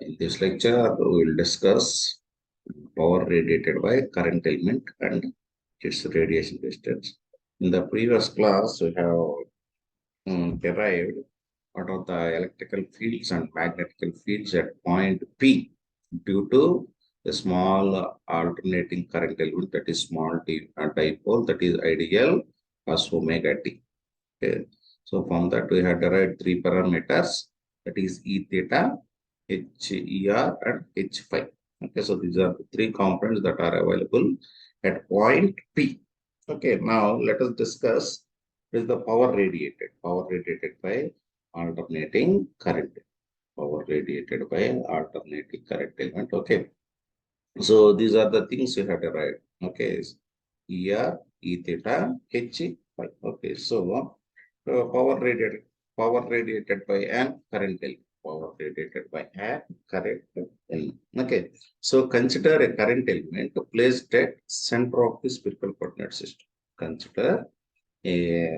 In this lecture, we will discuss power radiated by current element and its radiation distance. In the previous class, we have derived what are the electrical fields and magnetical fields at point P due to a small alternating current element, that is small dipole, that is ideal cos omega t. Okay. So from that we have derived three parameters, that is E theta, H ER and H phi. Okay, so these are the three components that are available at point P. Okay, now let us discuss what is the power radiated. Power radiated by alternating current. Power radiated by alternating current element. Okay, so these are the things you have derived. Okay, ER, E theta, H phi. Okay, so power radiated by an current element. Power radiated by a current element. Okay, so consider a current element placed at center of the spherical coordinate system. Consider a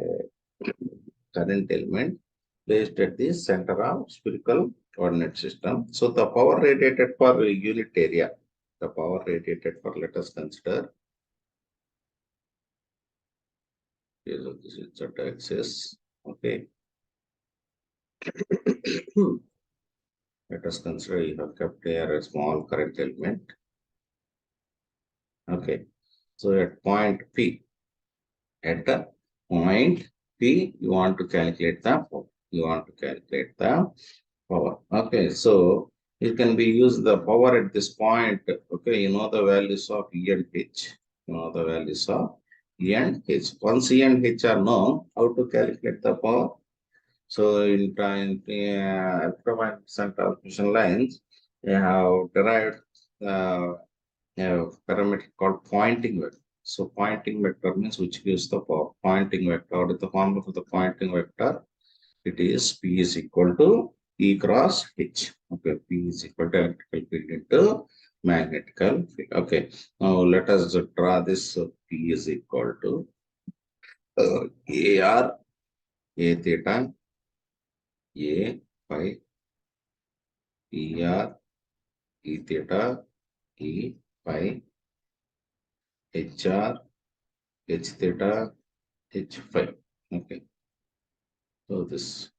current element placed at the center of spherical coordinate system. So the power radiated for a unit area. The power radiated for, let us consider, this is z axis. Okay. Let us consider you have kept here a small current element. Okay. So at point P, at the point P, you want to calculate the power. You want to calculate the power. Okay. So you can be use the power at this point. Okay. You know the values of E and H. You know the values of E and H. Once E and H are known, how to calculate the power? So in time, electromagnetic and transmission lines, they have derived a parameter called pointing vector. So pointing vector means which gives the power. Pointing vector. What is the formula for the pointing vector? It is P is equal to E cross H. Okay, P is equal to electrical field into magnetical field. Okay, now let us draw this. P is equal to AR, A theta, A phi, ER, E theta, E phi, HR, H theta, H phi. Okay. So this,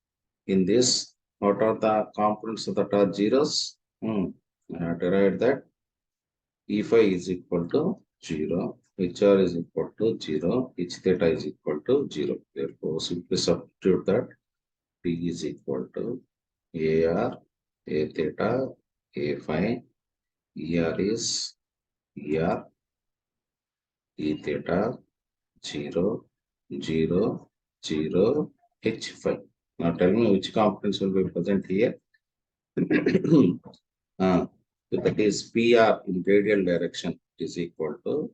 in this, what are the components that are zeros? I have derived that E phi is equal to 0, HR is equal to 0, H theta is equal to 0. Therefore, simply substitute that P is equal to AR, A theta, A phi, ER is ER, E theta, 0, 0, 0, H phi. Now tell me which components will be present here. So that is PR in radial direction is equal to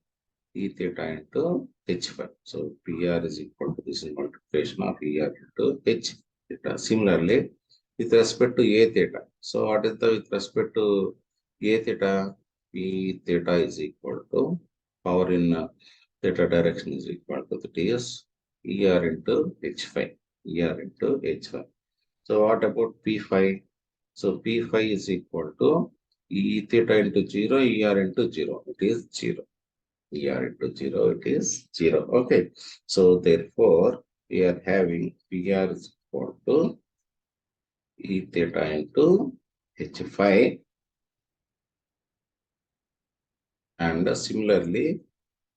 E theta into H phi. So PR is equal to this is multiplication of ER into H theta. Similarly, with respect to A theta. So what is the with respect to A theta? P theta is equal to power in theta direction is equal to that is ER into H phi. ER into H phi. So what about P phi? So P phi is equal to E theta into 0, ER into 0. It is 0. ER into 0, it is 0. Okay. So therefore, we are having PR is equal to E theta into H phi. And similarly,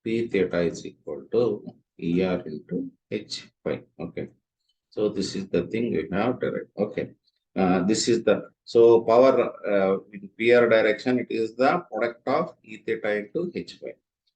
P theta is equal to ER into H phi. Okay. So this is the thing we have derived. Okay. This is the, so power in PR direction, it is the product of E theta into H phi.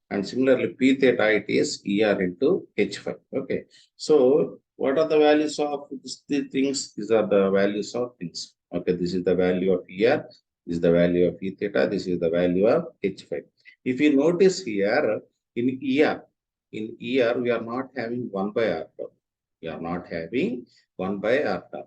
And similarly, P theta, it is ER into H phi. Okay. So what are the values of these things? These are the values of things. Okay. This is the value of ER. This is the value of E theta. This is the value of H phi. If you notice here, in ER, we are not having 1 by R term. We are not having 1 by R term.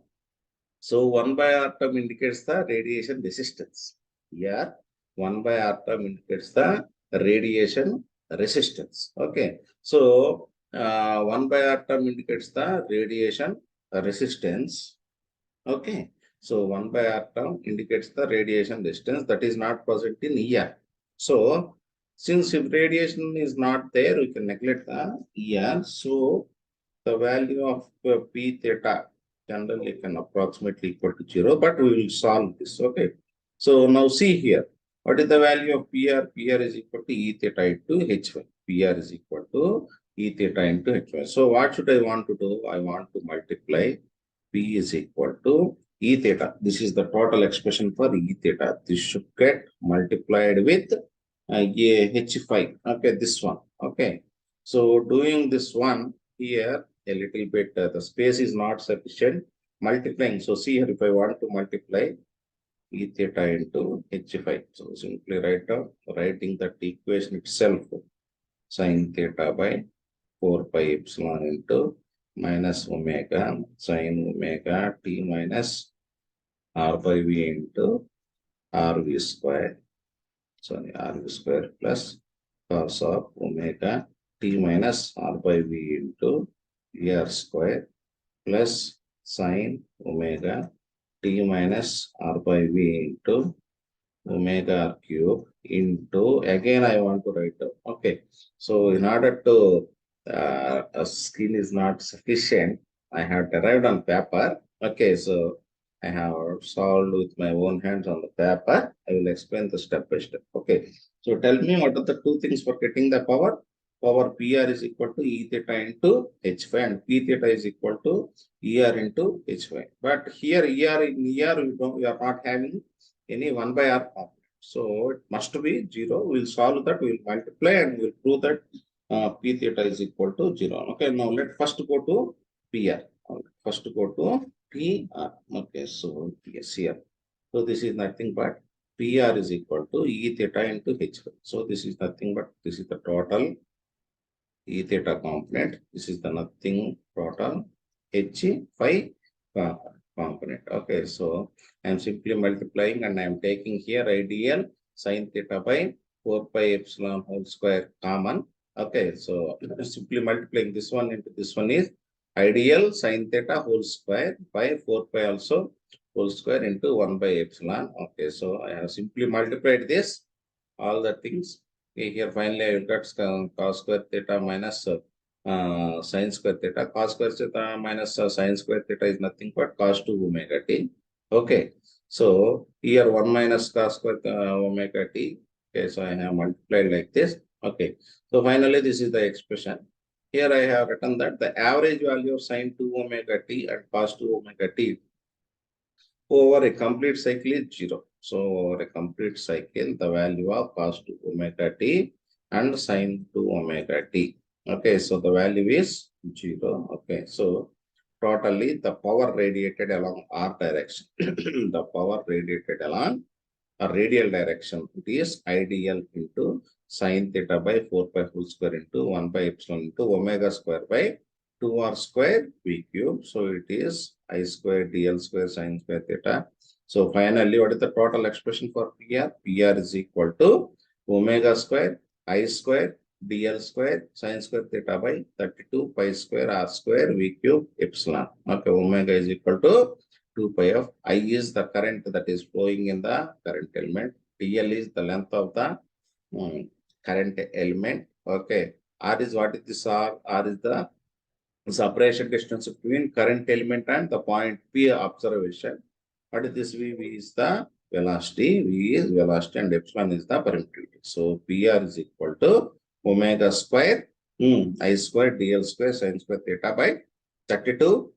So 1 by R term indicates the radiation resistance. Here, 1 by R term indicates the radiation resistance. Okay. So 1 by R term indicates the radiation resistance. Okay. So 1 by R term indicates the radiation distance that is not present in ER. So since if radiation is not there, we can neglect the ER. So the value of P theta generally can approximately equal to 0, but we will solve this. Okay. So now see here. What is the value of PR? PR is equal to E theta into HY. PR is equal to E theta into HY. So what should I want to do? I want to multiply P is equal to E theta. This is the total expression for E theta. This should get multiplied with H5. Okay, this one. Okay. So doing this one here a little bit, the space is not sufficient. Multiplying. So see here, if I want to multiply E theta into H5. So simply writing that equation itself, sin theta by 4 pi epsilon into minus omega sin omega t minus r by v into rv square. Sorry, rv square plus cos of omega t minus r by v into r square plus sin omega t minus r by v into omega r cube into, again I want to write okay. So in order to a skill is not sufficient, I have derived on paper. Okay, so I have solved with my own hands on the paper. I will explain the step by step. Okay, so tell me what are the two things for getting the power. Power PR is equal to E theta into H5 and P theta is equal to ER into H5. But here ER in ER we are not having any 1 by R component. So it must be 0. We'll solve that, we'll multiply and we'll prove that P theta is equal to 0. Okay, now let first go to PR. First go to PR. Okay, so yes, here. So this is nothing but PR is equal to E theta into H. So this is nothing but this is the total E theta component. This is the nothing total H phi component. Okay, so I'm simply multiplying and I'm taking here ideal sin theta by 4 pi epsilon whole square common. Okay, so simply multiplying this one into this one is ideal sin theta whole square by 4 pi also whole square into 1 by epsilon. Okay, so I have simply multiplied this all the things. Okay, here finally I will get cos square theta minus sin square theta. Cos square theta minus sin square theta is nothing but cos 2 omega t. Okay, so here 1 minus cos square omega t. Okay, so I have multiplied like this. Okay, so finally this is the expression. Here I have written that the average value of sin 2 omega t and cos 2 omega t over a complete cycle is 0. So over a complete cycle, the value of cos 2 omega t and sin 2 omega t. Okay, so the value is 0. Okay, so totally the power radiated along r direction. The power radiated along a radial direction. It is ideal into sin theta by 4 pi whole square into 1 by epsilon into omega square by 2r square v cube. So it is I square dl square sin square theta. So finally, what is the total expression for PR? PR is equal to omega square I square dl square sin square theta by 32 pi square r square v cube epsilon. Okay, omega is equal to 2 pi of I is the current that is flowing in the current element. TL is the length of the current element. Okay. R is what is this R? R is the separation distance between current element and the point P observation. What is this V? V is the velocity. V is velocity and epsilon is the permittivity. So PR is equal to omega square I square dl square sin square theta by 32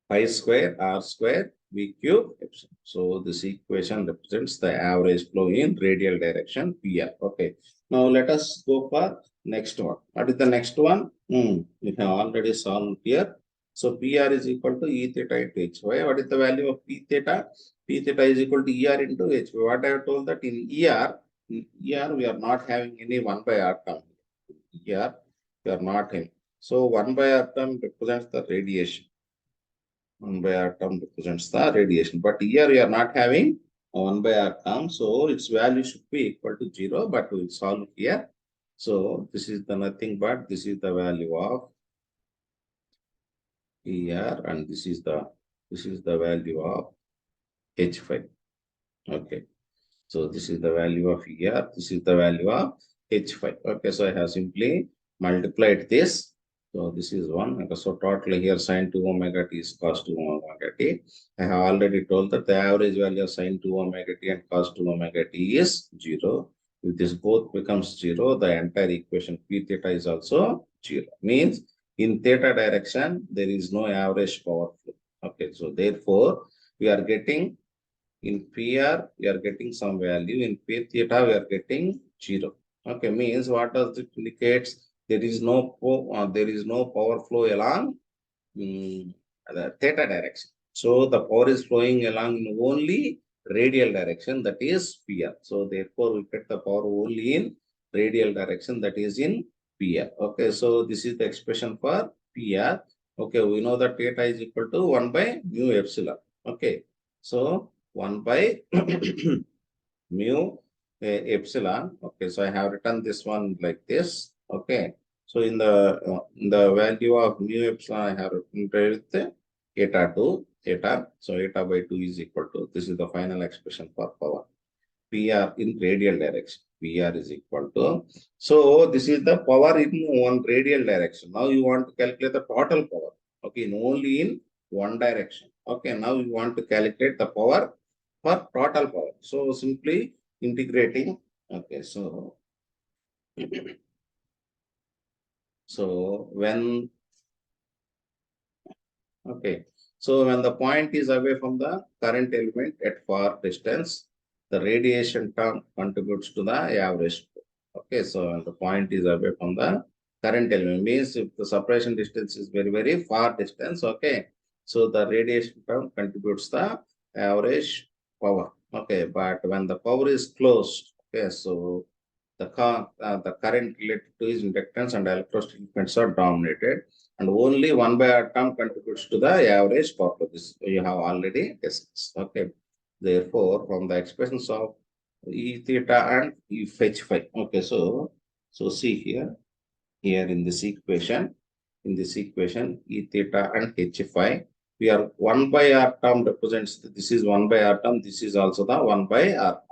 pi square r square v cube epsilon. So this equation represents the average flow in radial direction PR. Okay. Now let us go for next one. What is the next one? We have already solved here. So PR is equal to E theta into HY. What is the value of P theta? P theta is equal to ER into HY. What I have told that in ER we are not having any 1 by R term. ER we are not having. So 1 by R term represents the radiation. 1 by R term represents the radiation. But here we are not having a 1 by R term. So its value should be equal to 0. But we will solve here. So this is the nothing but this is the value of PR and this is the This is the value of H5. Okay. So this is the value of ER. This is the value of H5. Okay. So I have simply multiplied this. So this is 1. Okay, so totally here sin 2 omega t is cos 2 omega t. I have already told that the average value of sin 2 omega t and cos 2 omega t is 0. If this both becomes 0, the entire equation P theta is also 0. Means in theta direction, there is no average power flow. Okay, so therefore, we are getting in PR, we are getting some value. In P theta, we are getting 0. Okay, means what does it indicates? There is no power flow along the theta direction. So the power is flowing along in only radial direction, that is PR. So therefore, we get the power only in radial direction, that is in PR. Okay, so this is the expression for PR. Okay, we know that theta is equal to 1 by mu epsilon. Okay, so 1 by mu epsilon. Okay, so I have written this one like this. Okay, so in the value of mu epsilon, I have written with eta to eta. So eta by 2 is equal to, this is the final expression for power. PR in radial direction. PR is equal to, so this is the power in one radial direction. Now you want to calculate the total power. Okay, only in one direction. Okay, now you want to calculate the power for total power. So simply integrating. Okay, so so when okay, so when the point is away from the current element at far distance, the radiation term contributes to the average. Okay, so when the point is away from the current element, means if the separation distance is very, very far distance, okay, so the radiation term contributes the average power. Okay, but when the power is closed, okay, so the current related to his inductance and electrostatic effects are dominated, and only 1 by r term contributes to the average power. This you have already discussed. Okay. Therefore, from the expressions of E theta and E fetch phi. Okay, so see here in this equation, E theta and H phi, we are 1 by r term represents, this is 1 by r term, this is also the 1 by r.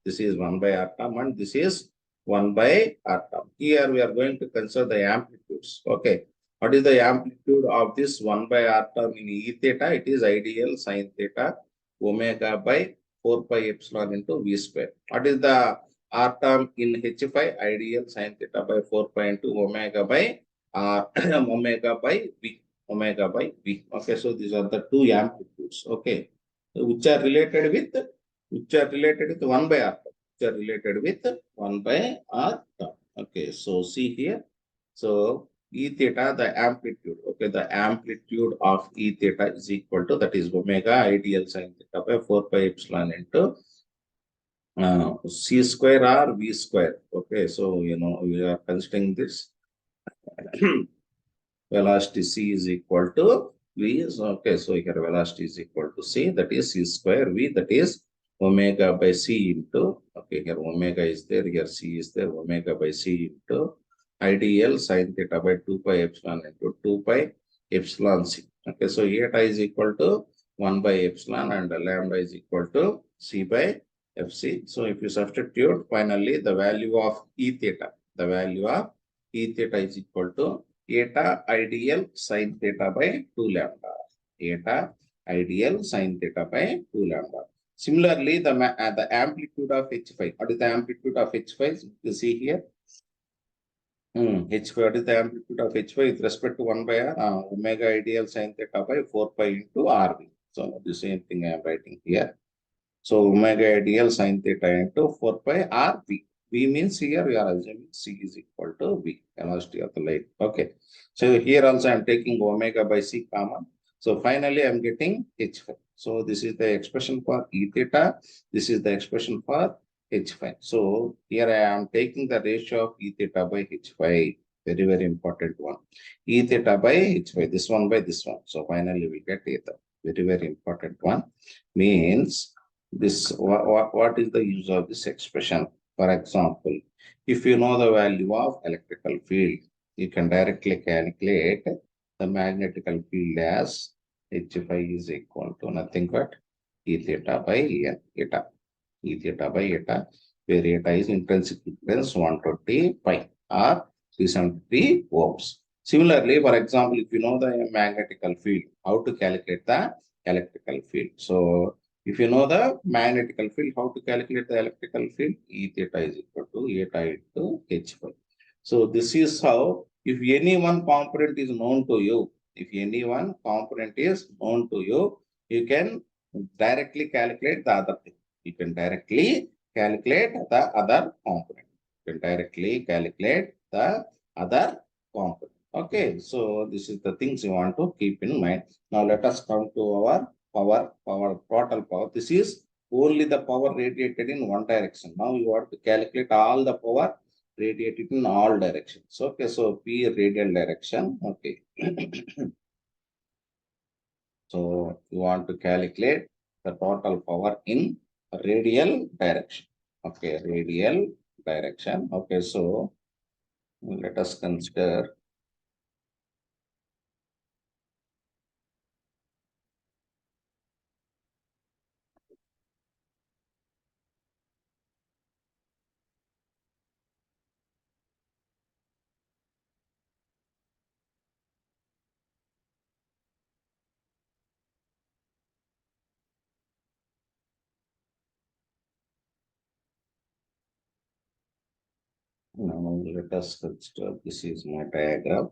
This is 1 by r term and this is 1 by r term. Here we are going to consider the amplitudes. Okay. What is the amplitude of this 1 by r term in E theta? It is ideal sine theta omega by 4 pi epsilon into v square. What is the r term in H phi? Ideal sine theta by 4 pi into omega by omega by v. Omega by v. Okay, so these are the two amplitudes. Okay, which are related with 1 by r term. Which are related with 1 by r term. Okay, so see here. So E theta, the amplitude. Okay, the amplitude of E theta is equal to, that is omega ideal sine theta by 4 pi epsilon into c square or v square. Okay, so you know we are considering this velocity c is equal to v. Okay, so here velocity is equal to c, that is c square v, that is omega by c into, okay, here omega is there, here c is there, omega by c into ideal sine theta by 2 pi epsilon into 2 pi epsilon c. Okay, so eta is equal to 1 by epsilon and lambda is equal to c by fc. So if you substitute, finally the value of E theta, the value of E theta is equal to eta ideal sine theta by 2 lambda. Eta ideal sine theta by 2 lambda. Similarly, the amplitude of H5. What is the amplitude of H5? You see here. H5, what is the amplitude of H5 with respect to 1 by r? Omega ideal sine theta by 4 pi into RV. So the same thing I am writing here. So omega ideal sine theta into 4 pi r v. V means here we are assuming c is equal to v, velocity of the light. Okay. So here also I am taking omega by c common. So finally I am getting h5. So this is the expression for E theta. This is the expression for h5. So here I am taking the ratio of E theta by h5. Very, very important one. E theta by h5. This one by this one. So finally we get theta. Very, very important one. Means this, what is the use of this expression? For example, if you know the value of electrical field, you can directly calculate the magnetical field as H phi is equal to nothing but E theta by N eta. E theta by eta, where eta is intrinsic impedance 120 pi or 373 ohms. Similarly, for example, if you know the magnetical field, how to calculate the electrical field? So, if you know the magnetical field, how to calculate the electrical field? E theta is equal to eta into H phi. So, this is how, if any one component is known to you, if any one component is known to you, you can directly calculate the other thing. You can directly calculate the other component. You can directly calculate the other component. Okay, so this is the things you want to keep in mind. Now let us come to our total power. This is only the power radiated in one direction. Now you want to calculate all the power radiated in all directions. Okay, so P radial direction. Okay. So you want to calculate the total power in radial direction. Okay, radial direction. Okay, so let us consider. Now let us consider. This is my diagram.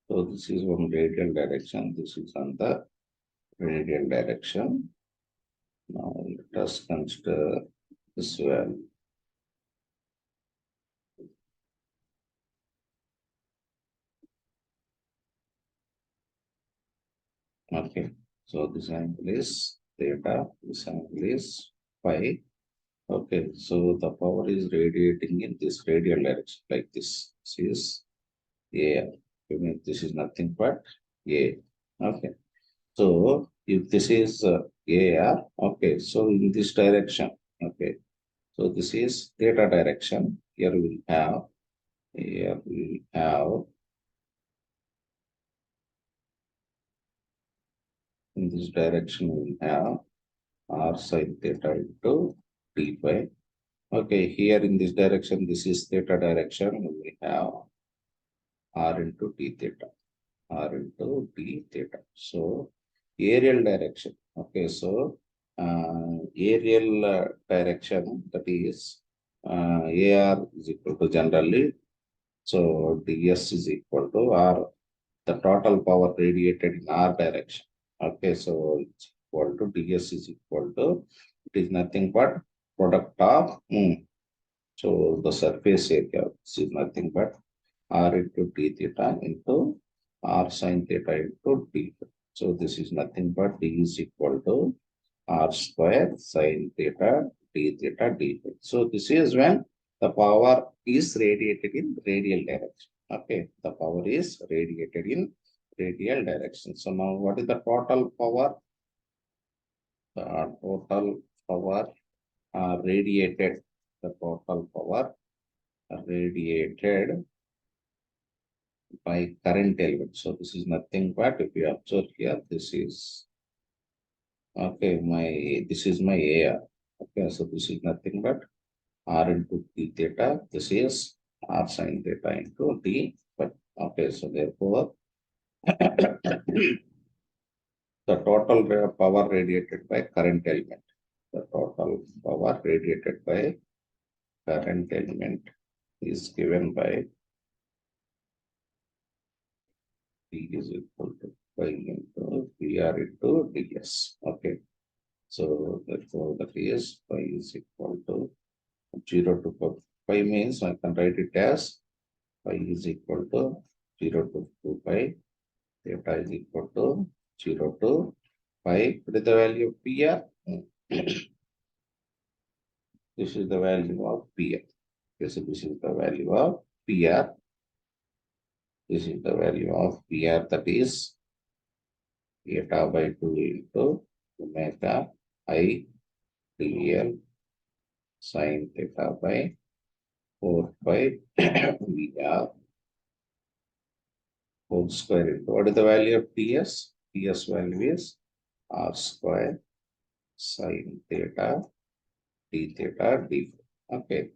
So this is one radial direction. This is on the radial direction. Now let us consider this value. Okay, so this angle is theta, this angle is phi. Okay, so the power is radiating in this radial direction like this. This is A. You mean this is nothing but A. Okay, so if this is AR, okay, so in this direction, okay, so this is theta direction. Here we have, in this direction we have R sin theta into d phi. Okay, here in this direction, this is theta direction, we have R into d theta, R into d theta. So, aerial direction. Okay, so aerial direction, that is AR is equal to generally, so ds is equal to R, the total power radiated in R direction. Okay, so it's equal to ds is equal to, it is nothing but product of so the surface area is nothing but R into d theta into R sin theta into d. So this is nothing but d is equal to R square sin theta d theta d. So this is when the power is radiated in radial direction. Okay, the power is radiated in radial direction. So now what is the total power? The total power radiated, the total power radiated by current element. So this is nothing but, if you observe here, this is okay, this is my AR. Okay, so this is nothing but R into d theta. This is R sin theta into d. But okay, so therefore the total power radiated by current element. The total power radiated by current element is given by D is equal to pi into PR into ds. Okay. So therefore that is pi is equal to 0 to pi means I can write it as pi is equal to 0 to 2 pi, theta is equal to 0 to pi. What is the value of PR? This is the value of PR. Okay, so this is the value of PR. This is the value of PR, that is eta by 2 into omega I dl sin theta by 4 pi VR whole square into what is the value of TS? TS value is R square sin theta d theta d. Okay.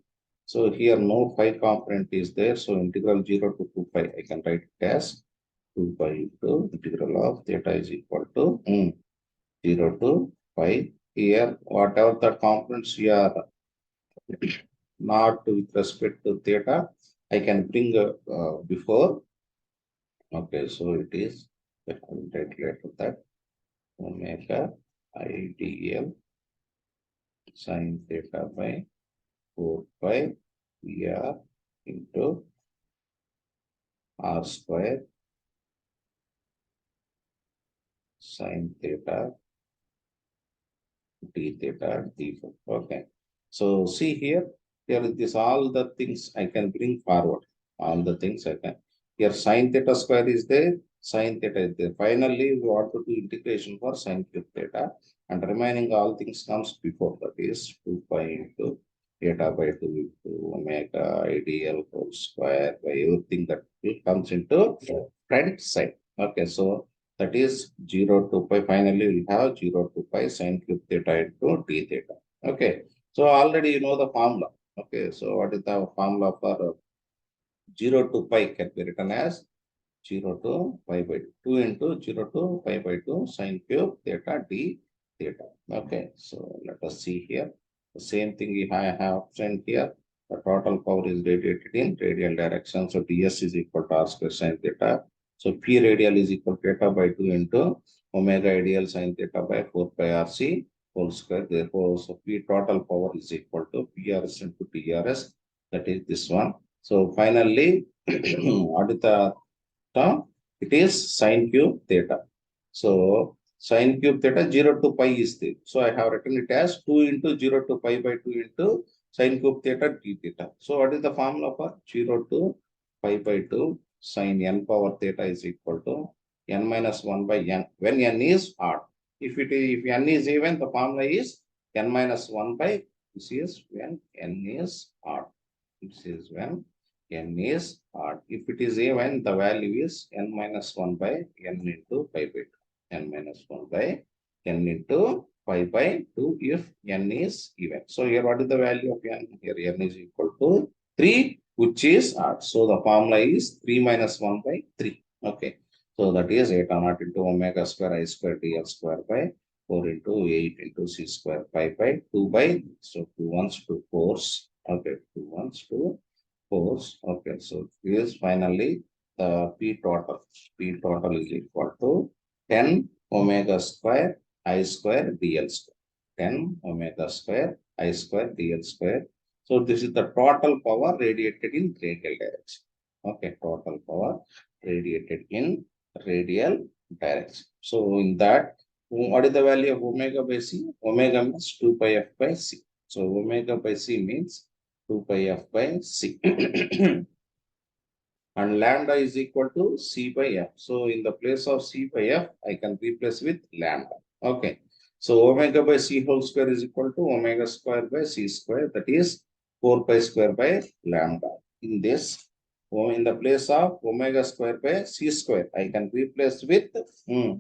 So here no phi component is there. So integral 0 to 2 pi, I can write it as 2 pi into integral of theta is equal to 0 to pi. Here, whatever the components we are not with respect to theta, I can bring before. Okay, so it is, let me write later that omega IDL sin theta by 4 pi VR into R square sin theta d theta d. Okay. So see here, here is all the things I can bring forward. All the things I can. Here sin theta square is there, sin theta is there. Finally, we want to do integration for sin cube theta, and remaining all things comes before, that is 2 pi into theta by 2 into omega IDL whole square by everything that comes into front side. Okay, so that is 0 to pi. Finally, we have 0 to pi sin cube theta into d theta. Okay, so already you know the formula. Okay, so what is the formula for 0 to pi can be written as 0 to pi by 2 into 0 to pi by 2 sin cube theta d theta. Okay, so let us see here. The same thing I have sent here. The total power is radiated in radial direction. So ds is equal to r square sin theta. So P radial is equal to theta by 2 into omega ideal sin theta by 4 pi RC whole square. Therefore, so P total power is equal to PRS into TRS. That is this one. So finally, what is the term? It is sin cube theta. So sin cube theta 0 to pi is there. So I have written it as 2 into 0 to pi by 2 into sin cube theta d theta. So what is the formula for 0 to pi by 2 sin n power theta is equal to n minus 1 by n when n is odd. If n is even, the formula is n minus 1 by, this is when n is odd. This is when n is odd. If it is even, the value is n minus 1 by n into pi by 2. N minus 1 by n into pi by 2 if n is even. So here what is the value of n? Here n is equal to 3, which is odd. So the formula is 3 minus 1 by 3. Okay. So that is 8 naught into omega square I square dl square by 4 into 8 into c square pi by 2 by, so 2 ones 2 fours. Okay, 2 ones 2 fours. Okay, so here's finally the P total. P total is equal to 10 omega square I square dl square. 10 omega square I square dl square. So this is the total power radiated in radial direction. Okay, total power radiated in radial direction. So in that, what is the value of omega by c? Omega means 2 pi f by c. So omega by c means 2 pi f by c. And lambda is equal to c by f. So in the place of c by f, I can replace with lambda. Okay. So omega by c whole square is equal to omega square by c square. That is 4 pi square by lambda. In this, in the place of omega square by c square, I can replace with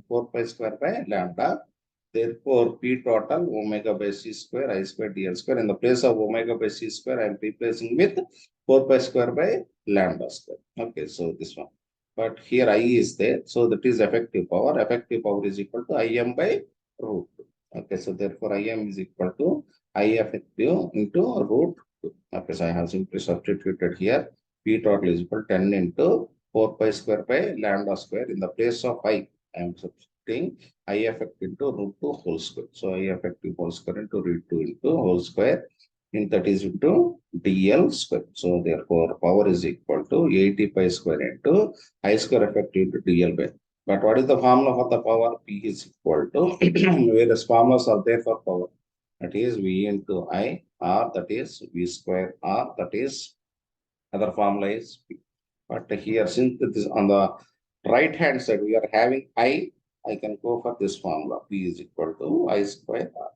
4 pi square by lambda. Therefore, P total omega by c square I square dl square. In the place of omega by c square, I am replacing with 4 pi square by lambda square. Okay, so this one. But here I is there. So that is effective power. Effective power is equal to Im by root 2. Okay, so therefore Im is equal to I effective into root 2. Okay, so I have simply substituted here. P total is equal to 10 into 4 pi square by lambda square. In the place of I am substituting I effective into root 2 whole square. So I effective whole square into root 2 into whole square. In that is into dl square. So therefore power is equal to 80 pi square into I square effective into dl by But what is the formula for the power? P is equal to various formulas are there for power. That is V into I, R, that is V square R, that is other formula is P. But here, since it is on the right hand side, we are having I can go for this formula. P is equal to I square R.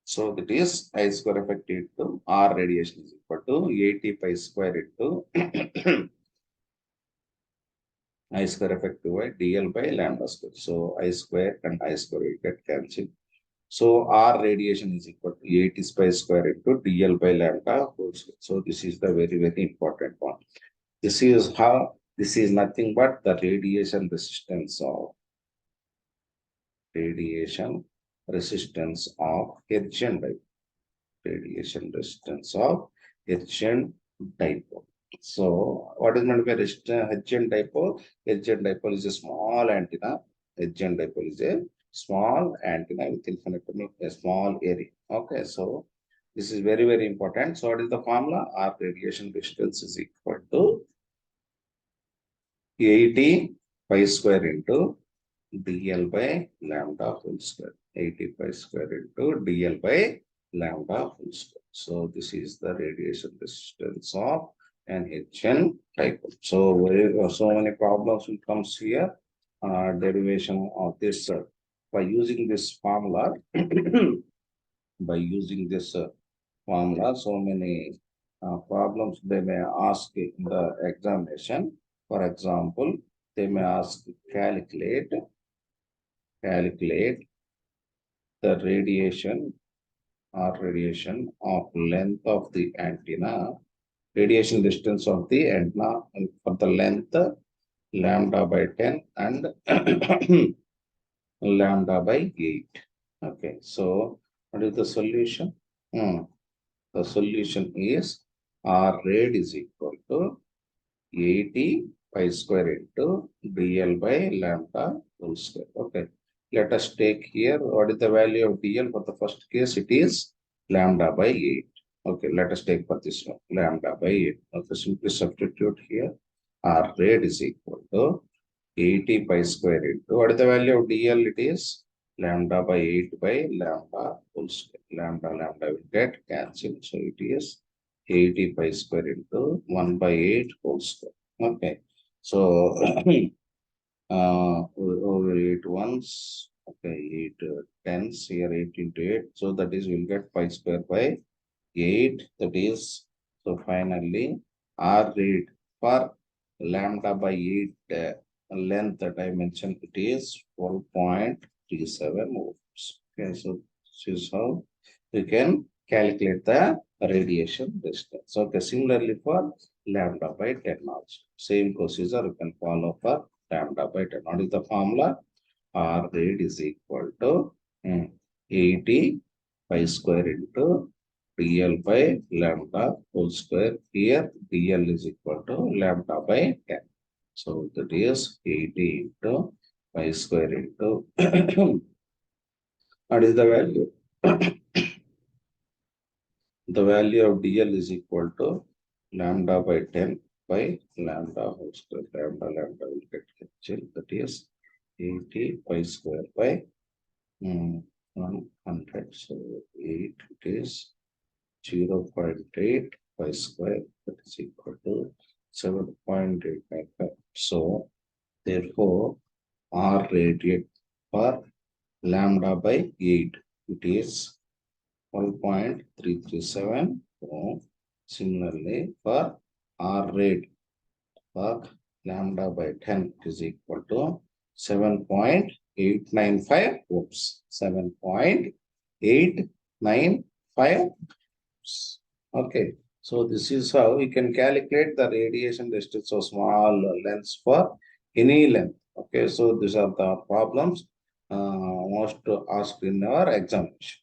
So that is I square effective to R radiation is equal to 80 pi square into I square effective by dl by lambda square. So I square and I square will get cancelled. So R radiation is equal to 80 pi square into dl by lambda whole square. So this is the very, very important one. This is how, this is nothing but the radiation resistance of Hertzian dipole. Radiation resistance of Hertzian dipole. So what is meant by Hertzian dipole? Hertzian dipole is a small antenna. Hertzian dipole is a small antenna with infinitely a small area. Okay, so this is very, very important. So what is the formula? R radiation distance is equal to 80 pi square into dl by lambda whole square. 80 pi square into dl by lambda whole square. So this is the radiation resistance of an HN dipole. So so many problems will comes here. Derivation of this by using this formula. By using this formula, so many problems they may ask in the examination. For example, they may ask calculate the radiation of length of the antenna, radiation distance of the antenna for the length lambda by 10 and lambda by 8. Okay, so what is the solution? The solution is R rad is equal to 80 pi square into dl by lambda whole square. Okay. Let us take here what is the value of dl for the first case. It is lambda by 8. Okay. Let us take for this one lambda by 8. Okay. Simply substitute here. R rad is equal to 80 pi square into what is the value of dl? It is lambda by 8 by lambda whole square. Lambda will get cancelled. So it is 80 pi square into 1 by 8 whole square. Okay. So over 8 ones. Okay, 8 tens here, 8 into 8. So that is we'll get pi square by 8. That is, so finally R rate for lambda by 8 length that I mentioned, it is 12.37 ohms. Okay, so this is how we can calculate the radiation distance. Okay, similarly for lambda by 10 also. Same procedure you can follow for lambda by 10. What is the formula? R rate is equal to 80 pi square into dl by lambda whole square. Here dl is equal to lambda by 10. So that is 80 into pi square into what is the value? The value of dl is equal to lambda by 10 by lambda whole square. Lambda will get cancelled. That is 80 pi square by 100. So 8 it is 0.8 pi square, that is equal to 7.895. So therefore R radiate per lambda by 8, it is 1.337 ohm. Similarly for R rate per lambda by 10 is equal to 7.895 ohms. 7.895. Okay, so this is how we can calculate the radiation distance of small lengths for any length. Okay, so these are the problems most asked in our examination.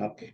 Okay.